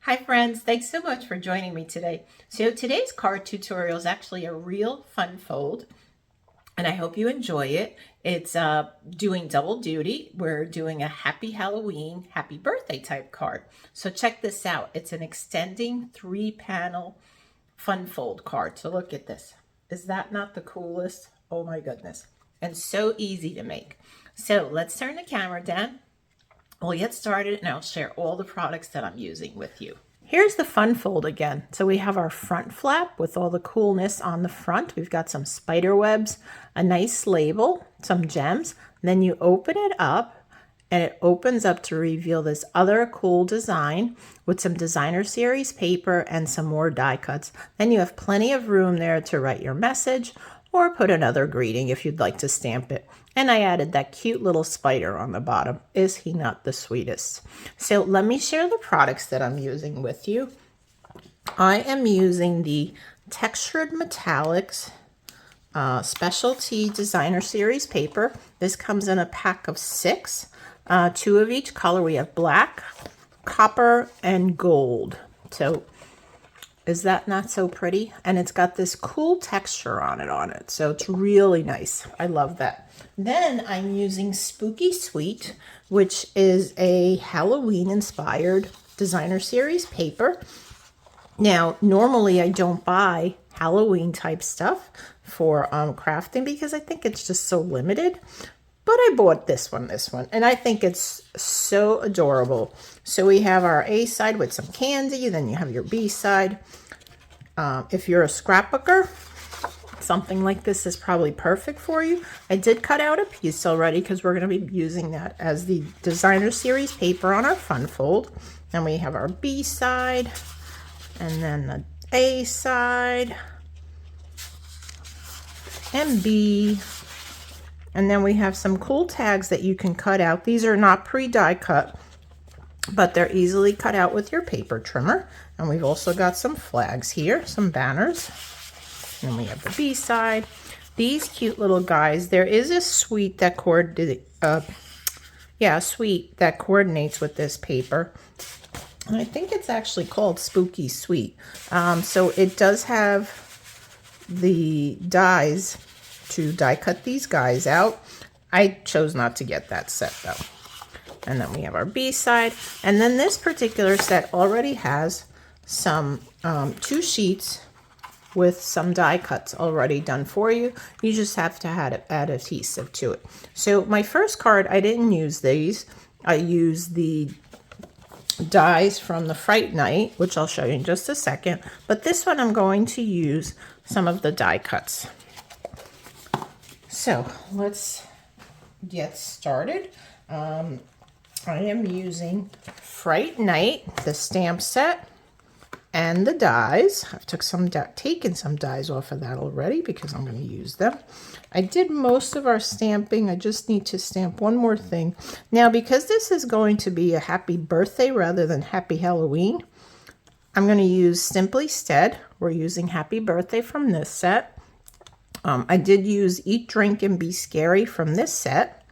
Hi friends, thanks so much for joining me today. So today's card tutorial is actually a real fun fold, and I hope you enjoy it. It's doing double duty. We're doing a happy Halloween, happy birthday type card. So check this out. It's an extending 3-panel fun fold card. So look at this. Is that not the coolest? Oh my goodness. And so easy to make. So let's turn the camera down. We'll get started and I'll share all the products that I'm using with you. Here's the fun fold again. So we have our front flap with all the coolness on the front. We've got some spider webs, a nice label, some gems. And then you open it up and it opens up to reveal this other cool design with some designer series paper and some more die cuts. Then you have plenty of room there to write your message or put another greeting if you'd like to stamp it. And I added that cute little spider on the bottom. Is he not the sweetest? So let me share the products that I'm using with you. I am using the Textured Metallics Specialty Designer Series paper. This comes in a pack of 6. 2 of each color. We have black, copper, and gold. So is that not so pretty? And it's got this cool texture on it. So it's really nice. I love that. Then I'm using Spooky Sweet, which is a Halloween inspired designer series paper. Now, normally I don't buy Halloween type stuff for crafting because I think it's just so limited. But I bought this one, and I think it's so adorable. So we have our A side with some candy, then you have your B side. If you're a scrapbooker, something like this is probably perfect for you. I did cut out a piece already because we're going to be using that as the designer series paper on our fun fold. Then we have our B side, and then the A side, and B. And then we have some cool tags that you can cut out. These are not pre-die cut, but they're easily cut out with your paper trimmer. And we've also got some flags here, some banners. And then we have the B side. These cute little guys. There is a suite that coordinates with this paper. And I think it's actually called Spooky Sweet. So it does have the dies to die cut these guys out. I chose not to get that set though. And then we have our B side. And then this particular set already has some 2 sheets with some die cuts already done for you. You just have to add adhesive to it. So my first card, I didn't use these. I used the dies from the Fright Night, which I'll show you in just a second. But this one I'm going to use some of the die cuts. So let's get started. I am using Fright Night, the stamp set, and the dies. I've taken some dies off of that already because I'm going to use them. I did most of our stamping. I just need to stamp one more thing. Now, because this is going to be a happy birthday rather than happy Halloween, I'm going to use Simply Stead. We're using Happy Birthday from this set. I did use Eat, Drink, and Be Scary from this set.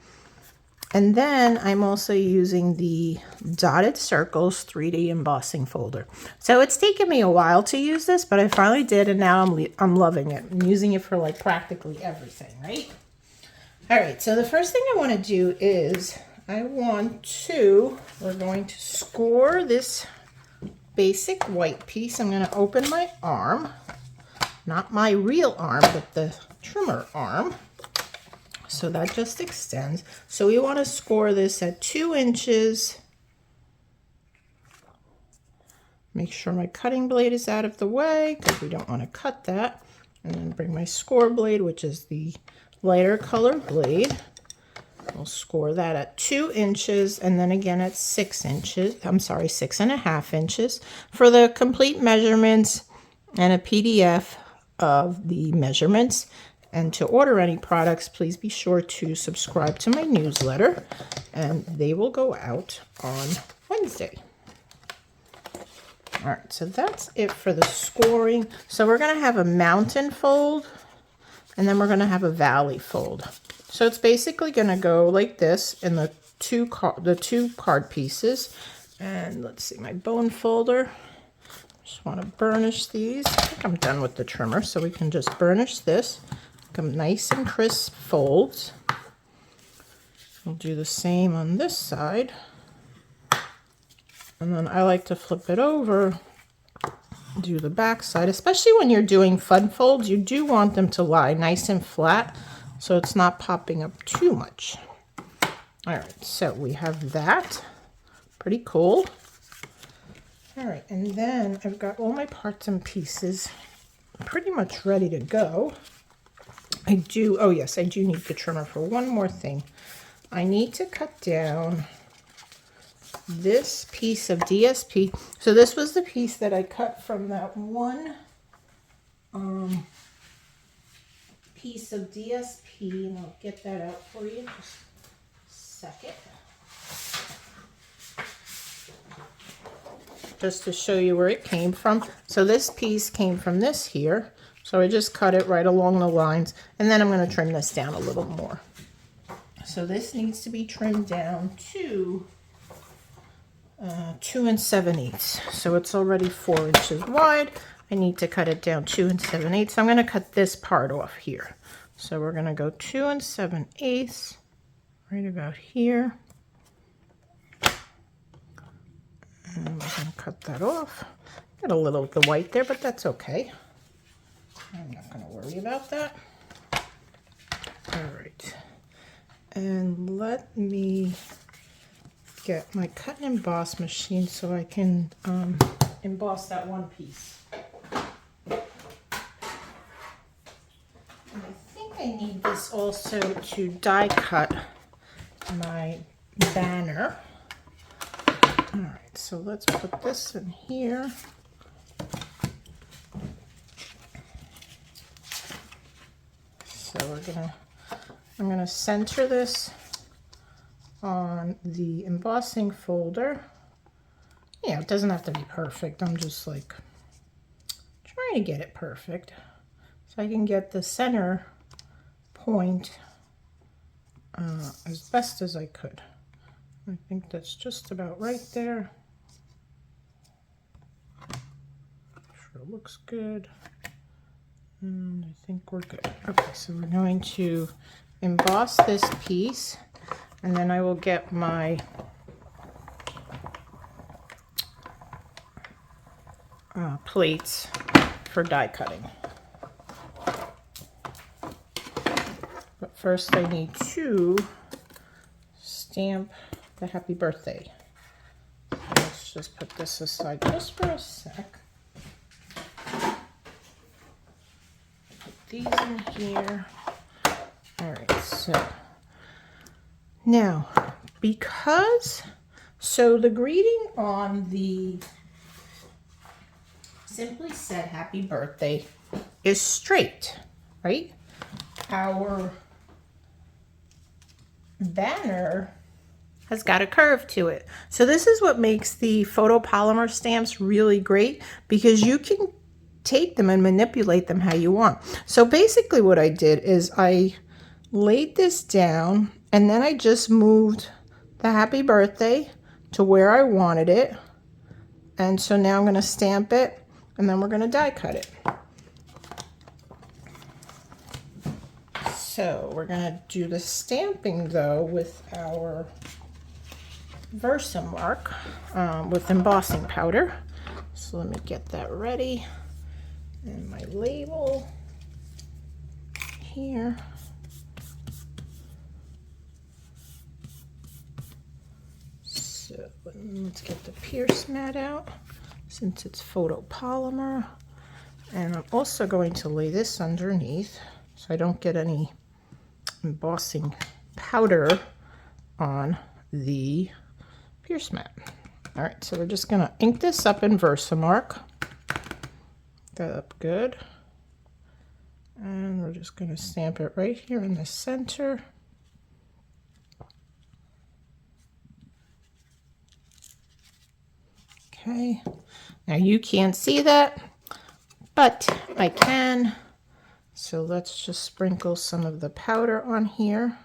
And then I'm also using the Dotted Circles 3D embossing folder. So it's taken me a while to use this, but I finally did, and now I'm loving it. I'm using it for like practically everything, right? All right, so the first thing I want to do is we're going to score this basic white piece. I'm going to open my arm. Not my real arm, but the trimmer arm. So that just extends. So we want to score this at 2 inches. Make sure my cutting blade is out of the way because we don't want to cut that. And then bring my score blade, which is the lighter color blade. We'll score that at 2 inches and then again at 6 inches. I'm sorry, 6.5 inches. For the complete measurements and a PDF of the measurements, and to order any products, please be sure to subscribe to my newsletter, and they will go out on Wednesday. All right, so that's it for the scoring. So we're going to have a mountain fold, and then we're going to have a valley fold. So it's basically going to go like this in the the two card pieces. And let's see, my bone folder. Just want to burnish these. I think I'm done with the trimmer, so we can just burnish this. Make them nice and crisp folds. We'll do the same on this side. And then I like to flip it over, do the back side, especially when you're doing fun folds. You do want them to lie nice and flat so it's not popping up too much. All right, so we have that. Pretty cool. All right, and then I've got all my parts and pieces pretty much ready to go. Oh yes, I do need the trimmer for one more thing. I need to cut down this piece of DSP. So this was the piece that I cut from that one piece of DSP, and I'll get that out for you in just a second. Just to show you where it came from. So this piece came from this here. So I just cut it right along the lines, and then I'm going to trim this down a little more. So this needs to be trimmed down to 2 7/8. So it's already 4 inches wide. I need to cut it down 2 7/8. I'm going to cut this part off here. So we're going to go 2 7/8 right about here. And we're going to cut that off. Got a little of the white there, but that's okay. I'm not going to worry about that. All right. And let me get my cut and emboss machine so I can emboss that one piece. And I think I need this also to die cut my banner. All right, so let's put this in here. So I'm gonna center this on the embossing folder. Yeah, it doesn't have to be perfect. I'm just like trying to get it perfect so I can get the center point as best as I could. I think that's just about right there. Sure looks good. And I think we're good. Okay, so we're going to emboss this piece, and then I will get my plates for die cutting. But first I need to stamp the happy birthday. So let's just put this aside just for a sec. Put these in here. All right, so now so the greeting on the Simply Said happy birthday is straight, right? Our banner has got a curve to it. So this is what makes the photopolymer stamps really great, because you can take them and manipulate them how you want. So basically what I did is I laid this down, and then I just moved the happy birthday to where I wanted it. And so now I'm going to stamp it, and then we're going to die cut it. So we're going to do the stamping though with our Versamark with embossing powder. So let me get that ready. And my label here. So let's get the Pierce mat out since it's photopolymer. And I'm also going to lay this underneath so I don't get any embossing powder on the Pierce mat. All right, so we're just going to ink this up in Versamark. That up good. And we're just going to stamp it right here in the center. Okay, now you can't see that, but I can. So let's just sprinkle some of the powder on here.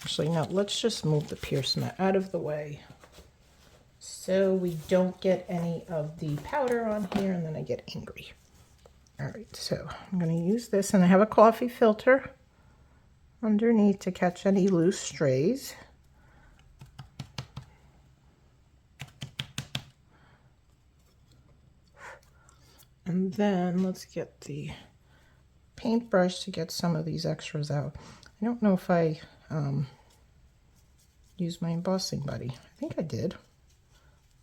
Actually, no, let's just move the pierce mat out of the way so we don't get any of the powder on here and then I get angry. All right, so I'm going to use this, and I have a coffee filter underneath to catch any loose strays. And then let's get the paintbrush to get some of these extras out. I don't know if I used my embossing buddy. I think I did.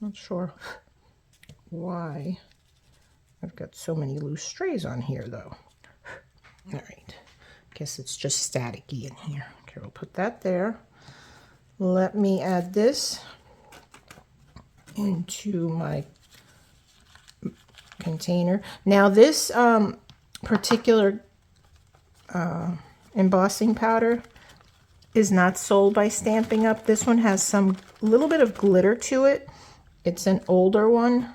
Not sure why I've got so many loose strays on here though. All right, guess it's just staticky in here. Okay, we'll put that there. Let me add this into my container. Now this particular embossing powder is not sold by Stampin' Up. This one has some little bit of glitter to it. It's an older one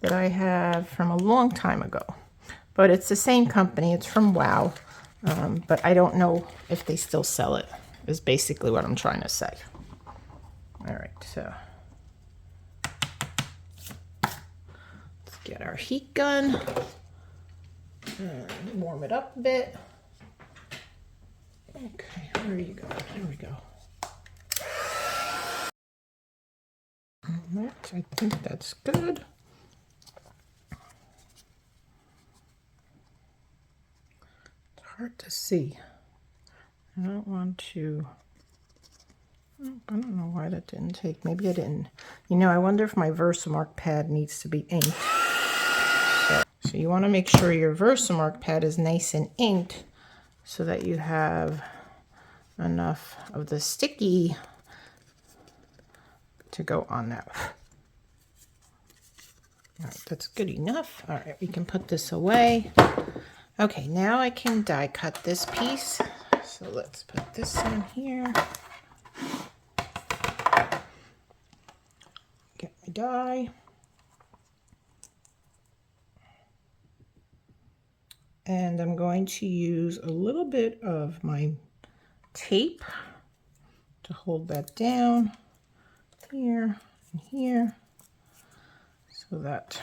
that I have from a long time ago, but it's the same company. It's from Wow, but I don't know if they still sell it, is basically what I'm trying to say. All right, so let's get our heat gun and warm it up a bit. Okay, where are you going? There we go. All right, I think that's good. It's hard to see. I don't want to, I don't know why that didn't take, maybe I didn't, you know, I wonder if my Versamark pad needs to be inked. So you want to make sure your Versamark pad is nice and inked so that you have enough of the sticky to go on that. All right, that's good enough. All right, we can put this away. Okay, now I can die cut this piece. So let's put this on here. Get my die. And I'm going to use a little bit of my tape to hold that down here and here so that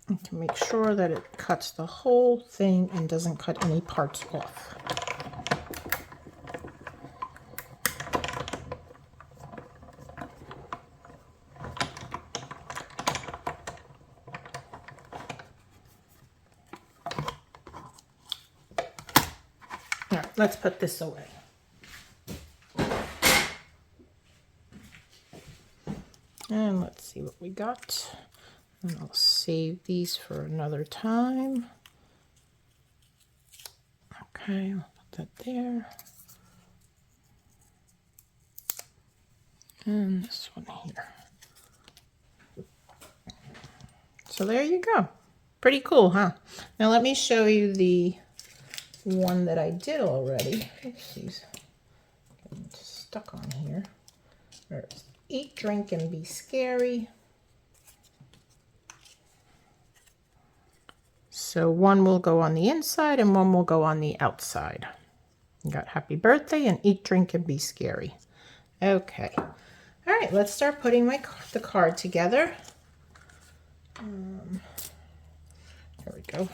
I can make sure that it cuts the whole thing and doesn't cut any parts off. All right, let's put this away. And let's see what we got. And I'll save these for another time. Okay, I'll put that there. And this one here. So there you go. Pretty cool, huh? Now let me show you the one that I did already. Oopsies. Getting stuck on here. There's Eat, Drink, and Be Scary. So one will go on the inside and one will go on the outside. You got Happy Birthday and Eat, Drink, and Be Scary. Okay. All right, let's start putting the card together. There we go.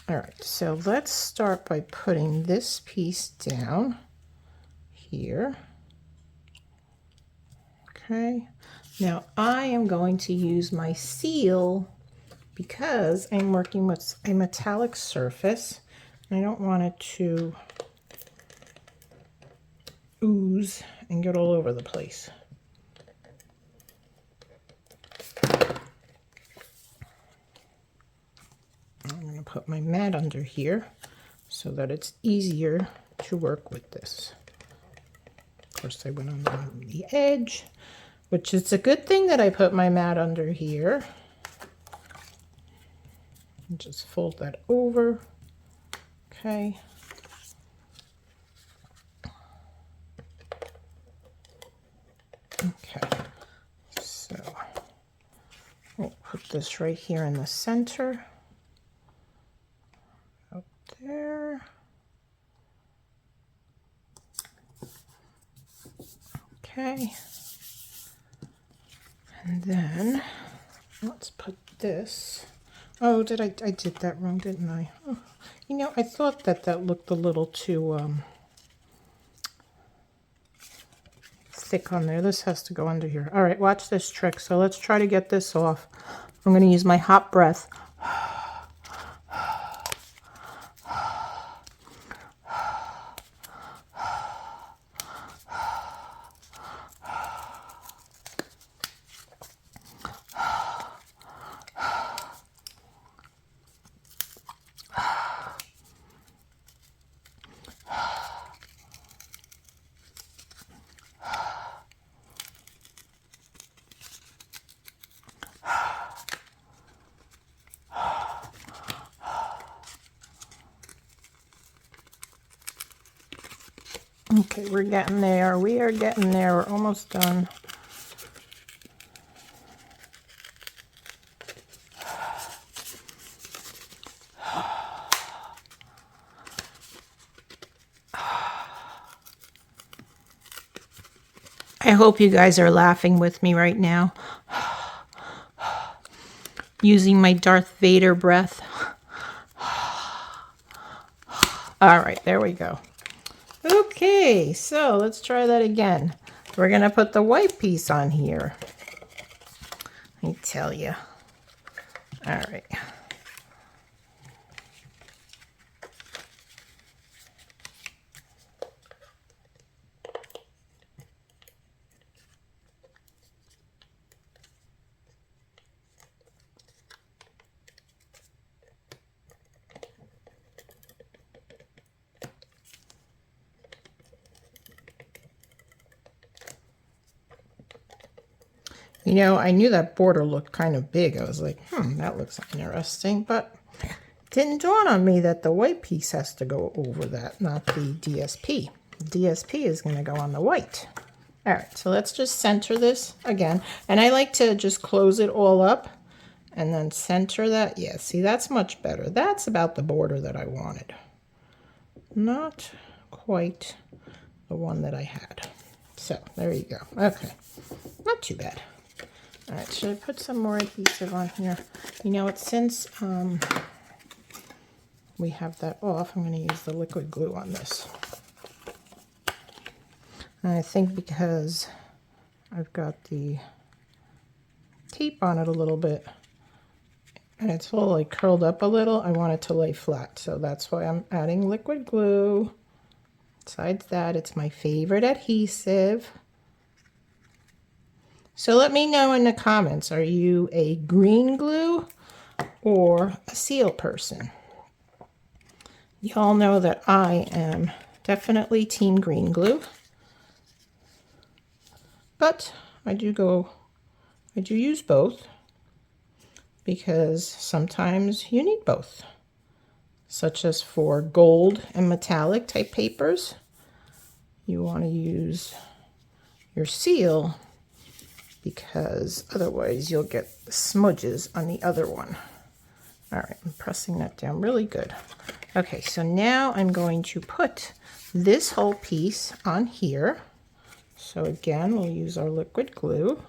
All right, so let's start by putting this piece down here. Okay, now I am going to use my seal because I'm working with a metallic surface. I don't want it to ooze and get all over the place. I'm going to put my mat under here so that it's easier to work with this. Of course, I went on the edge, which is a good thing that I put my mat under here. And just fold that over. Okay. Okay, so we'll put this right here in the center. Up there. And then let's put this. Oh, I did that wrong, didn't I? Oh, you know, I thought that looked a little too thick on there. This has to go under here. All right, watch this trick. So let's try to get this off. I'm going to use my hot breath. Okay, we're getting there. We are getting there. We're almost done. I hope you guys are laughing with me right now. Using my Darth Vader breath. All right, there we go. Okay, so let's try that again. We're going to put the white piece on here. Let me tell you. All right. You know, I knew that border looked kind of big. I was like, that looks interesting. But it didn't dawn on me that the white piece has to go over that, not the DSP. DSP is going to go on the white. All right, so let's just center this again. And I like to just close it all up and then center that. Yeah, see, that's much better. That's about the border that I wanted. Not quite the one that I had. So there you go. Okay, not too bad. All right, should I put some more adhesive on here? You know what, since we have that off, I'm going to use the liquid glue on this. And I think because I've got the tape on it a little bit, and it's all like curled up a little, I want it to lay flat. So that's why I'm adding liquid glue. Besides that, it's my favorite adhesive. So let me know in the comments, are you a green glue or a seal person? Y'all know that I am definitely team green glue. But I do use both because sometimes you need both. Such as for gold and metallic type papers, you want to use your seal because otherwise you'll get smudges on the other one. All right, I'm pressing that down really good. Okay, so now I'm going to put this whole piece on here. So again, we'll use our liquid glue.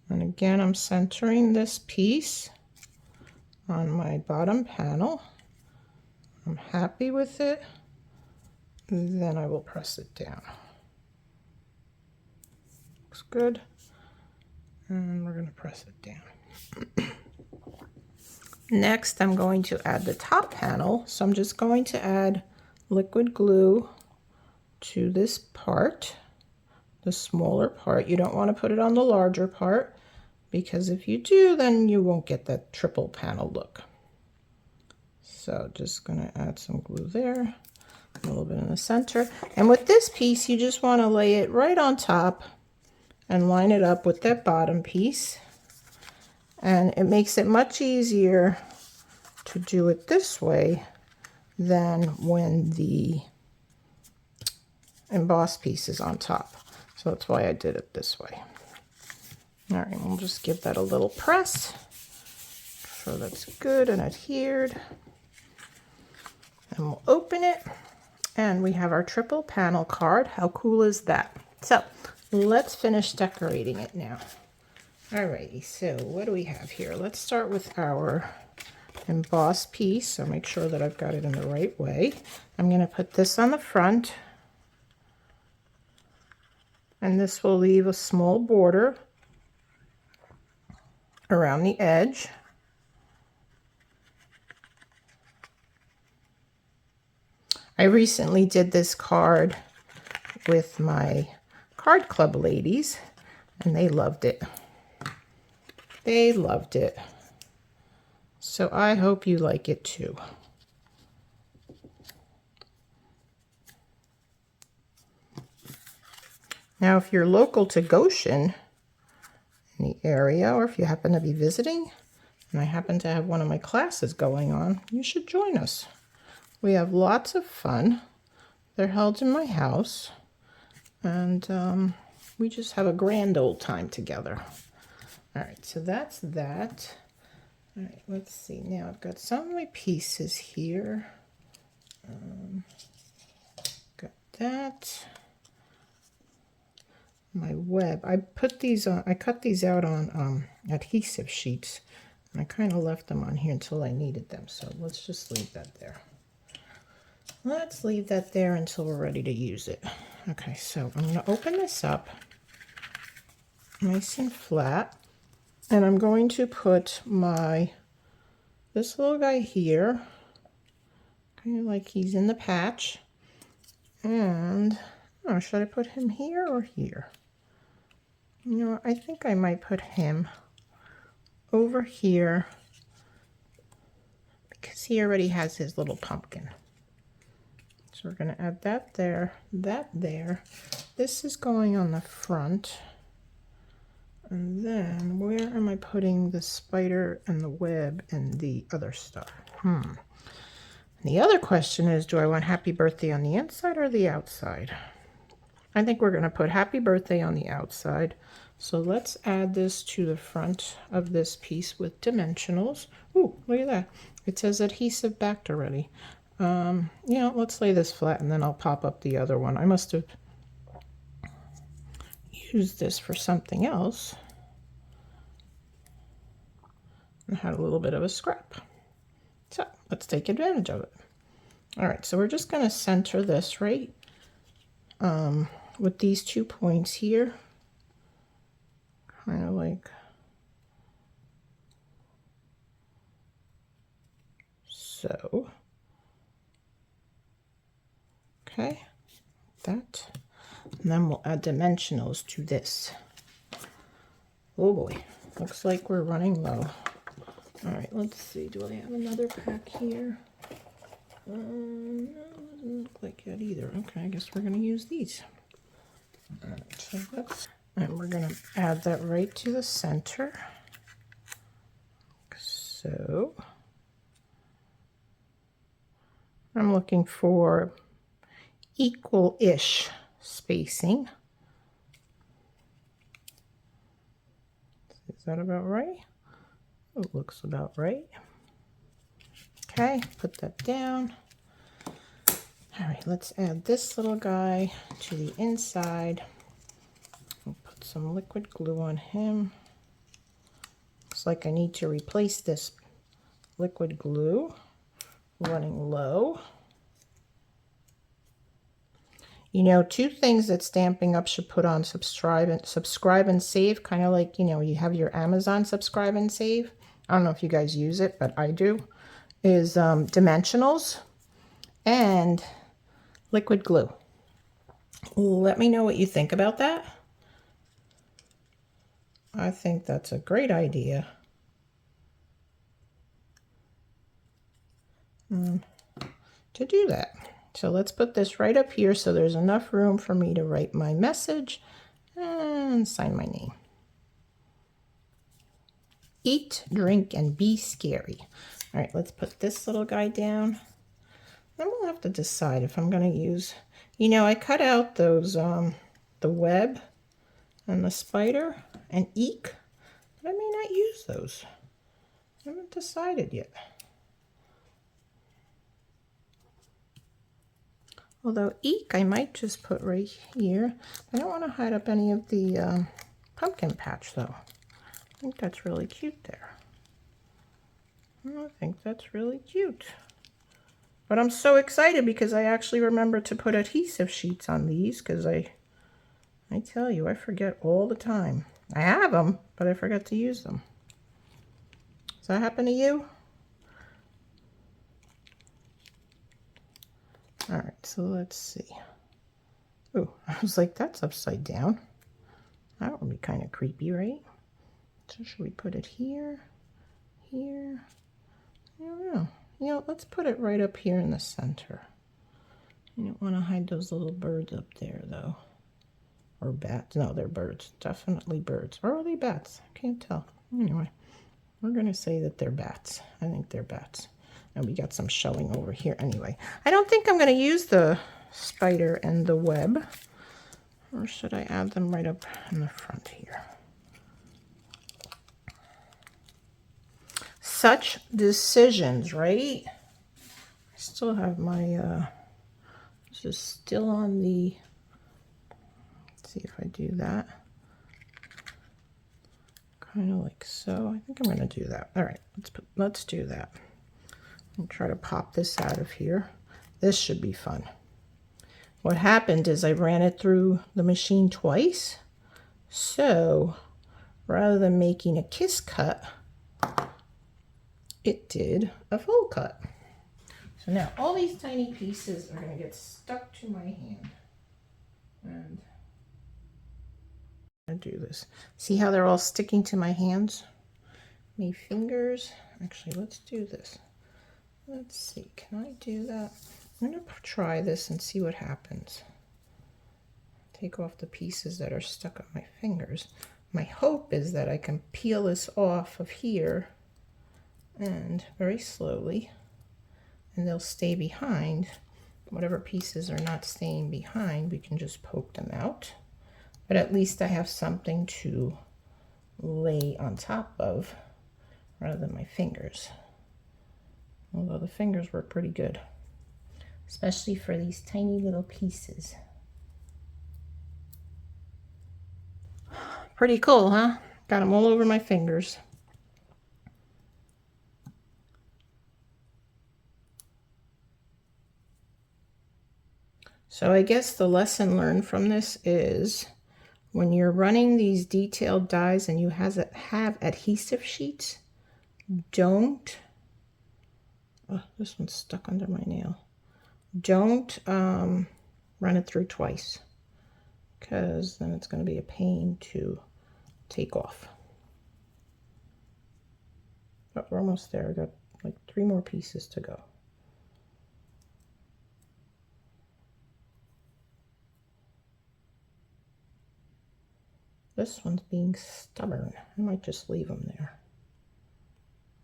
And again, I'm centering this piece on my bottom panel. I'm happy with it. Then I will press it down. Looks good. And we're going to press it down. Next, I'm going to add the top panel. So I'm just going to add liquid glue to this part, the smaller part. You don't want to put it on the larger part, because if you do, then you won't get that triple panel look. So just going to add some glue there, a little bit in the center. And with this piece, you just want to lay it right on top and line it up with that bottom piece. And it makes it much easier to do it this way than when the embossed piece is on top. So So that's why I did it this way. All right, we'll just give that a little press. So that's good and adhered. And we'll open it. And we have our triple panel card. How cool is that? So let's finish decorating it now. Alrighty, so what do we have here? Let's start with our embossed piece. So make sure that I've got it in the right way. I'm going to put this on the front. And this will leave a small border around the edge. I recently did this card with my card club ladies, and they loved it. They loved it. So I hope you like it too. Now, if you're local to Goshen in the area, or if you happen to be visiting, and I happen to have one of my classes going on, you should join us. We have lots of fun. They're held in my house, and we just have a grand old time together. All right, so that's that. All right, let's see. Now I've got some of my pieces here. Got that. My web. I put these on. I cut these out on adhesive sheets, and I kind of left them on here until I needed them. So let's just leave that there. Let's leave that there until we're ready to use it. Okay, so I'm going to open this up nice and flat, and I'm going to put this little guy here, kind of like he's in the patch, and oh, should I put him here or here? You know, I think I might put him over here because he already has his little pumpkin. So we're going to add that there, that there. This is going on the front. And then where am I putting the spider and the web and the other stuff? The other question is, do I want happy birthday on the inside or the outside? I think we're going to put happy birthday on the outside. So let's add this to the front of this piece with dimensionals. Ooh, look at that. It says adhesive backed already. Let's lay this flat and then I'll pop up the other one. I must have used this for something else and had a little bit of a scrap. So let's take advantage of it. All right, so we're just going to center this right with these 2 points here, kind of like so. Okay, that. And then we'll add dimensionals to this. Oh boy, looks like we're running low. All right, let's see. Do I have another pack here? No, doesn't look like that either. Okay, I guess we're going to use these. All right, so and we're going to add that right to the center. So I'm looking for equal-ish spacing. Is that about right? It looks about right. Okay, put that down. All right, let's add this little guy to the inside. We'll put some liquid glue on him. Looks like I need to replace this liquid glue. Running low. You know, 2 things that Stampin' Up should put on subscribe and save, kind of like, you have your Amazon subscribe and save. I don't know if you guys use it, but I do. Is dimensionals and liquid glue. Let me know what you think about that. I think that's a great idea. To do that. So let's put this right up here so there's enough room for me to write my message and sign my name. Eat, drink, and be scary. All right, let's put this little guy down. Then we'll have to decide if I'm going to use, I cut out those, the web and the spider and eek, but I may not use those. I haven't decided yet. Although eek, I might just put right here. I don't want to hide up any of the pumpkin patch though. I think that's really cute there. I think that's really cute. But I'm so excited because I actually remember to put adhesive sheets on these because I tell you, I forget all the time. I have them, but I forget to use them. Does that happen to you? All right, so let's see. Oh, I was like, that's upside down. That would be kind of creepy, right? So should we put it here? Here? I don't know. You know, let's put it right up here in the center. You don't want to hide those little birds up there, though. Or bats. No, they're birds. Definitely birds. Or are they bats? I can't tell. Anyway, we're going to say that they're bats. I think they're bats. And we got some showing over here anyway. I don't think I'm going to use the spider and the web. Or should I add them right up in the front here? Such decisions, right? I still have my, this is still on the, let's see if I do that. Kind of like so. I think I'm going to do that. All right, let's do that. And try to pop this out of here. This should be fun. What happened is I ran it through the machine twice. So rather than making a kiss cut, it did a full cut. So now all these tiny pieces are going to get stuck to my hand. And I'm going to do this. See how they're all sticking to my hands? My fingers. Actually, let's do this. Let's see. Can I do that? I'm going to try this and see what happens. Take off the pieces that are stuck on my fingers. My hope is that I can peel this off of here and very slowly, and they'll stay behind. Whatever pieces are not staying behind, we can just poke them out. But at least I have something to lay on top of rather than my fingers. Although the fingers were pretty good, especially for these tiny little pieces. Pretty cool, huh? Got them all over my fingers. So I guess the lesson learned from this is when you're running these detailed dies and you have adhesive sheets, don't, oh, this one's stuck under my nail. Don't run it through twice, because then it's going to be a pain to take off. But we're almost there. We've got like 3 more pieces to go. This one's being stubborn. I might just leave them there.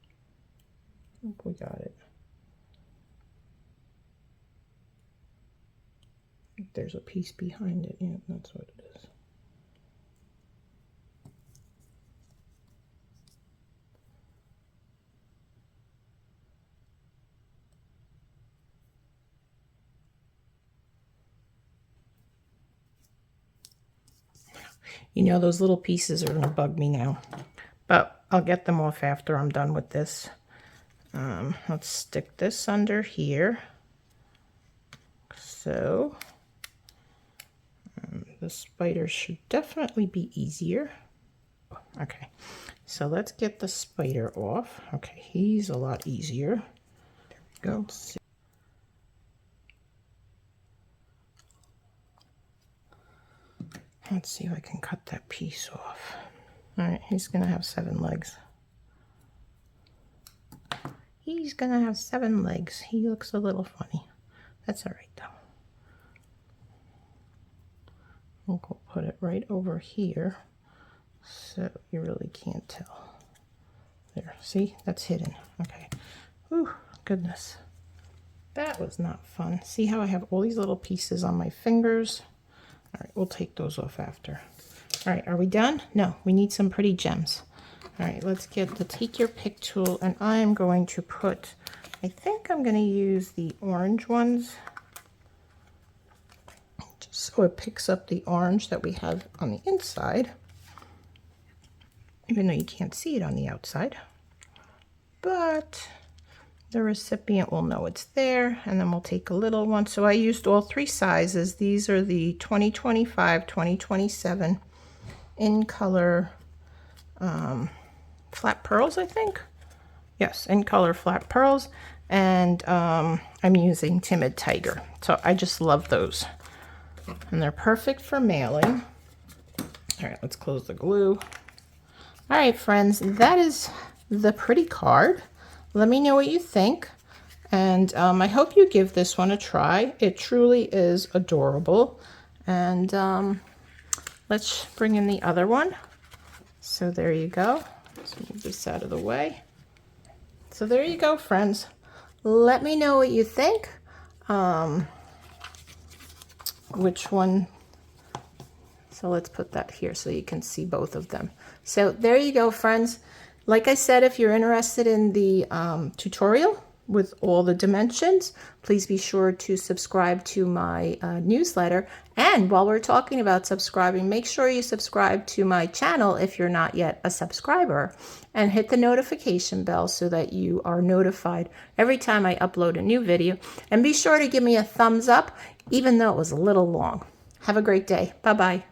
I think we got it. I think there's a piece behind it. Yeah, that's what it is. You know, those little pieces are going to bug me now, but I'll get them off after I'm done with this. Let's stick this under here. So the spider should definitely be easier. Okay, so let's get the spider off. Okay, he's a lot easier. There we go. Let's see if I can cut that piece off. All right, he's gonna have 7 legs. He's gonna have 7 legs. He looks a little funny. That's all right though. We'll put it right over here so you really can't tell. There, see, that's hidden. Okay. Ooh, goodness. That was not fun. See how I have all these little pieces on my fingers? All right, we'll take those off after. All right, are we done? No, we need some pretty gems. All right, let's get the take your pick tool, and I am going to put, I think I'm going to use the orange ones, just so it picks up the orange that we have on the inside, even though you can't see it on the outside. But the recipient will know it's there, and then we'll take a little one. So I used all 3 sizes. These are the 2025, 2027 in color flat pearls, I think. Yes, in color flat pearls. And I'm using Timid Tiger. So I just love those. And they're perfect for mailing. All right, let's close the glue. All right, friends, that is the pretty card. Let me know what you think. And I hope you give this one a try. It truly is adorable. And let's bring in the other one. So there you go. Let's move this out of the way. So there you go, friends. Let me know what you think. Which one? So let's put that here so you can see both of them. So there you go, friends. Like I said, if you're interested in the tutorial with all the dimensions, please be sure to subscribe to my newsletter. And while we're talking about subscribing, make sure you subscribe to my channel if you're not yet a subscriber, and hit the notification bell so that you are notified every time I upload a new video. And be sure to give me a thumbs up, even though it was a little long. Have a great day. Bye-bye.